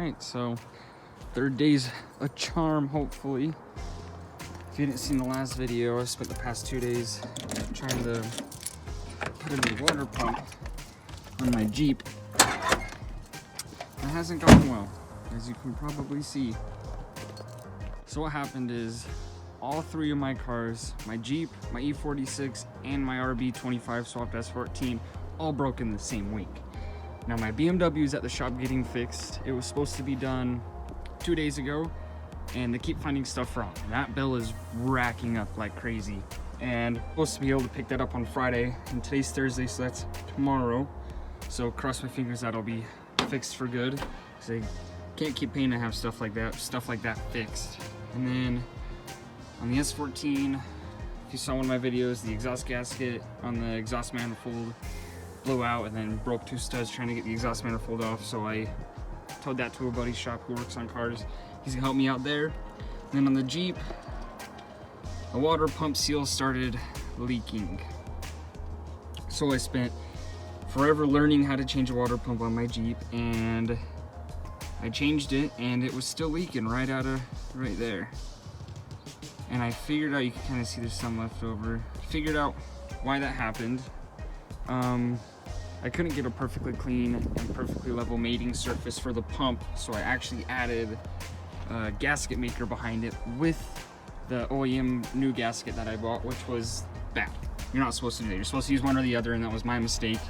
Alright, so third day's a charm, hopefully. If you didn't see the last video, I spent the past 2 days trying to put a new water pump on my Jeep. It hasn't gone well, as you can probably see. So what happened is, all three of my cars, my Jeep, my E46, and my RB25 swapped S14, all broke in the same week. Now my BMW is at the shop getting fixed. It was supposed to be done 2 days ago, and they keep finding stuff wrong. That bill is racking up like crazy. And I'm supposed to be able to pick that up on Friday, and today's Thursday, so that's tomorrow. So cross my fingers that'll be fixed for good, because I can't keep paying to have stuff like that fixed. And then on the S14, if you saw one of my videos, the exhaust gasket on the exhaust manifold blew out and then broke 2 studs trying to get the exhaust manifold off. So I towed that to a buddy's shop who works on cars. He's gonna help me out there. And then on the Jeep, the water pump seal started leaking. So I spent forever learning how to change a water pump on my Jeep, and I changed it and it was still leaking right there. And I figured out, you can kind of see there's some left over. Figured out why that happened. I couldn't get a perfectly clean and perfectly level mating surface for the pump, so I actually added a gasket maker behind it with the OEM new gasket that I bought, which was bad. You're not supposed to do that. You're supposed to use one or the other, and that was my mistake.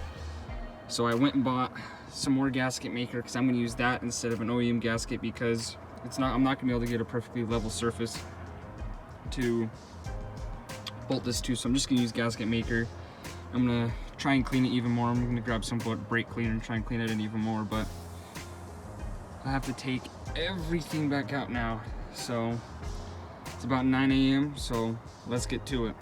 So I went and bought some more gasket maker, because I'm going to use that instead of an OEM gasket, because I'm not going to be able to get a perfectly level surface to bolt this to. So I'm just going to use gasket maker. I'm going to try and clean it even more. I'm going to grab some brake cleaner and try and clean it in even more, but I have to take everything back out now. So it's about 9 a.m. so let's get to it.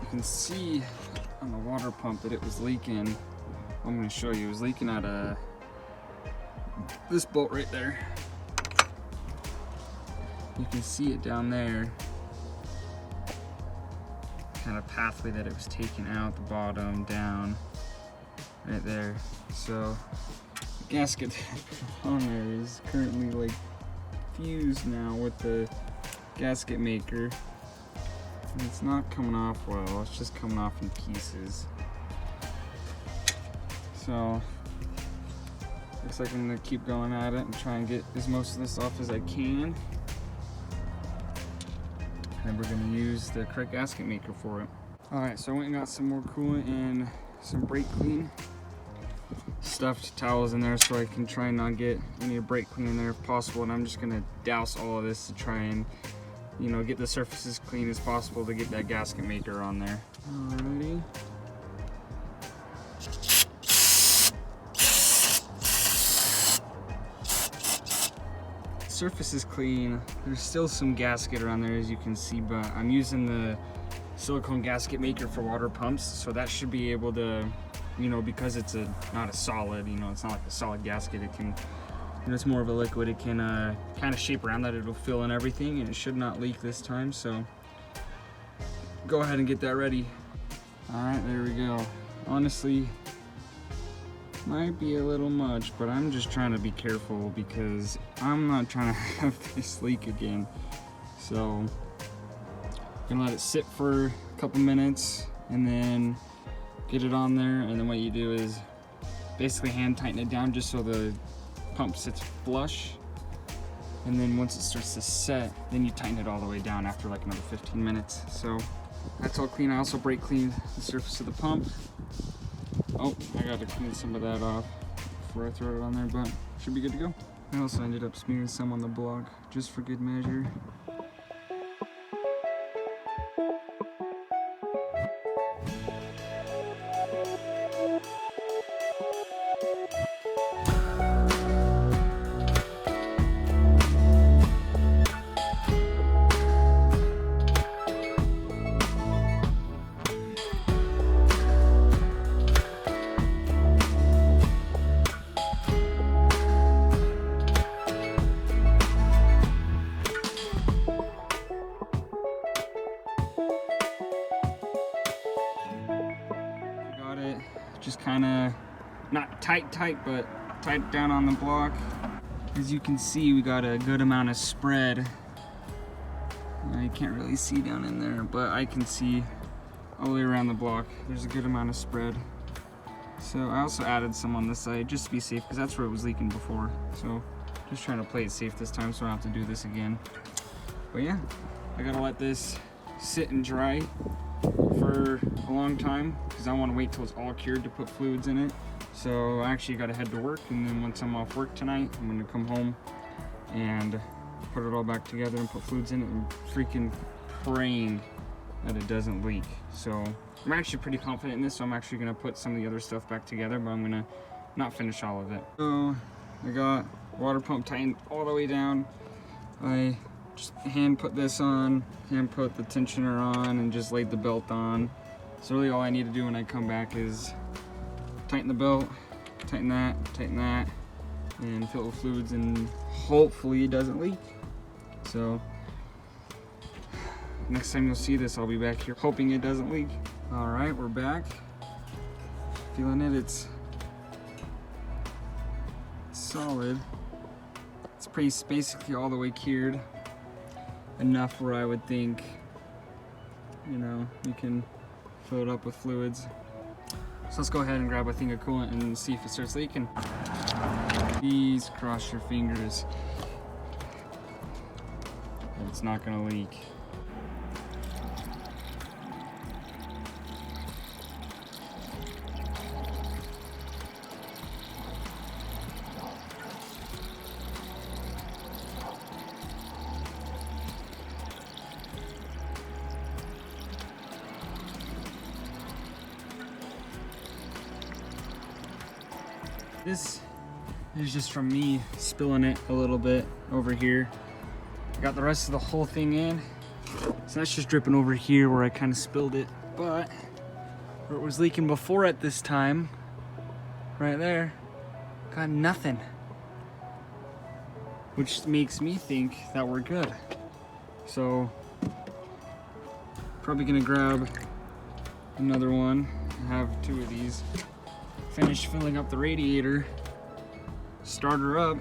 You can see on the water pump that it was leaking. I'm going to show you. It was leaking out of this bolt right there. You can see it down there. Kind of pathway that it was taken out, the bottom, down, right there. So the gasket on there is currently like fused now with the gasket maker. And it's not coming off well, it's just coming off in pieces. So looks like I'm gonna keep going at it and try and get most of this off as I can. And then we're gonna use the correct gasket maker for it. Alright, so I went and got some more coolant and some brake clean. Stuffed towels in there so I can try and not get any brake clean in there if possible. And I'm just gonna douse all of this to try and get the surface as clean as possible to get that gasket maker on there. Alrighty. Surface is clean. There's still some gasket around there, as you can see, but I'm using the silicone gasket maker for water pumps, so that should be able to, because it's not a solid, it's not like a solid gasket, it can, it's more of a liquid, it can kind of shape around that, it'll fill in everything, and it should not leak this time. So go ahead and get that ready. Alright, there we go. Honestly, might be a little much, but I'm just trying to be careful because I'm not trying to have this leak again. So I'm gonna let it sit for a couple minutes and then get it on there, and then what you do is basically hand tighten it down just so the pump sits flush, and then once it starts to set, then you tighten it all the way down after like another 15 minutes. So that's all clean. I also brake cleaned the surface of the pump. Oh, I gotta clean some of that off before I throw it on there, but should be good to go. I also ended up smearing some on the block just for good measure. just kind of not tight, but tight down on the block. As you can see, we got a good amount of spread. You can't really see down in there, but I can see all the way around the block. There's a good amount of spread. So I also added some on this side just to be safe, because that's where it was leaking before. So just trying to play it safe this time so I don't have to do this again. But yeah, I gotta let this sit and dry for a long time because I want to wait till it's all cured to put fluids in it. So I actually gotta head to work, and then once I'm off work tonight, I'm gonna come home and put it all back together and put fluids in it, and freaking praying that it doesn't leak. So I'm actually pretty confident in this, so I'm actually gonna put some of the other stuff back together, but I'm gonna not finish all of it. So I got water pump tightened all the way down. I just hand put this on, hand put the tensioner on, and just laid the belt on. So really all I need to do when I come back is tighten the belt, tighten that, and fill it with fluids, and hopefully it doesn't leak. So next time you'll see this, I'll be back here hoping it doesn't leak. All right, we're back. Feeling it, it's solid. It's basically all the way cured. Enough where I would think, you can fill it up with fluids. So let's go ahead and grab a thing of coolant and see if it starts leaking. Please cross your fingers that it's not gonna leak. This is just from me spilling it a little bit over here. I got the rest of the whole thing in, so that's just dripping over here where I kind of spilled it. But where it was leaking before at this time, right there, got nothing. Which makes me think that we're good. So probably gonna grab another one and have 2 of these. Finish filling up the radiator, start her up,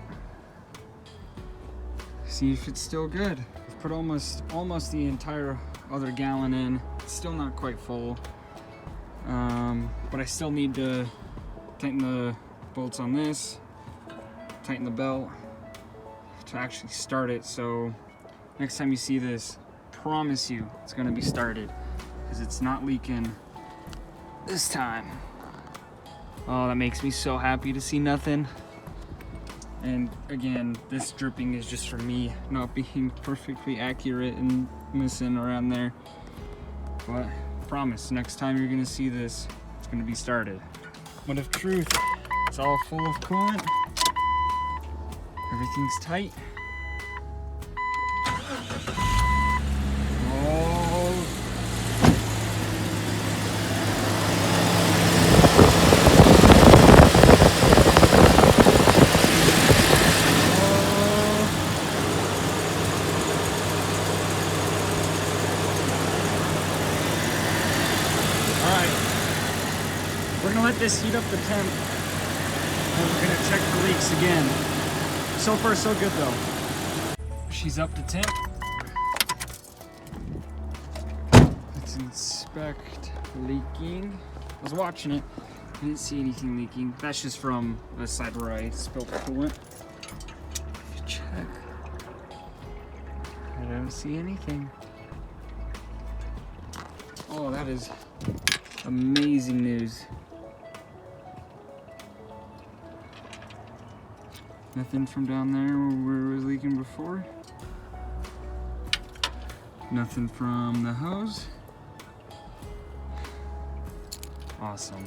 see if it's still good. I've put almost the entire other gallon in. It's still not quite full, but I still need to tighten the bolts on this, tighten the belt to actually start it. So next time you see this, promise you it's gonna be started, because it's not leaking this time. Oh, that makes me so happy to see nothing. And again, this dripping is just from me not being perfectly accurate and missing around there. But promise, next time you're gonna see this, it's gonna be started. But of truth, it's all full of coolant. Everything's tight. We're gonna let this heat up the temp, and we're gonna check for leaks again. So far, so good though. She's up to temp. Let's inspect leaking. I was watching it, I didn't see anything leaking. That's just from the side where I spilled the coolant. If you check, I don't see anything. Oh, that is amazing news. Nothing from down there where it was leaking before. Nothing from the hose. Awesome.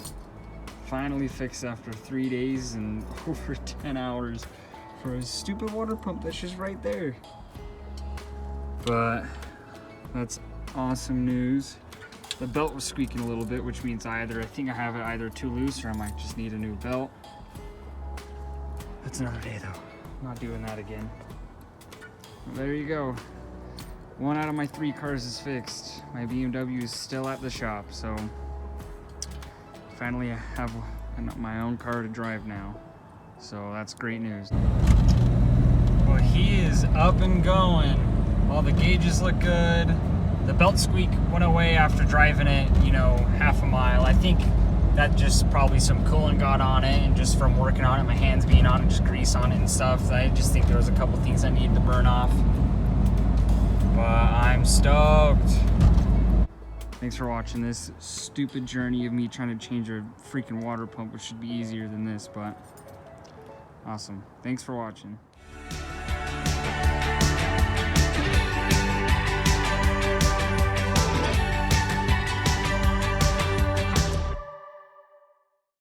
Finally fixed after 3 days and over 10 hours for a stupid water pump that's just right there. But that's awesome news. The belt was squeaking a little bit, which means I think I have it either too loose or I might just need a new belt. That's another day though. I'm not doing that again. Well, there you go. 1 out of my 3 cars is fixed. My BMW is still at the shop, so finally have my own car to drive now. So that's great news. Well, he is up and going. All the gauges look good. The belt squeak went away after driving it, you know, half a mile. I think that just probably some coolant got on it, and just from working on it, my hands being on it, just grease on it and stuff. I just think there was a couple things I needed to burn off. But I'm stoked. Thanks for watching this stupid journey of me trying to change a freaking water pump, which should be easier than this, but awesome. Thanks for watching.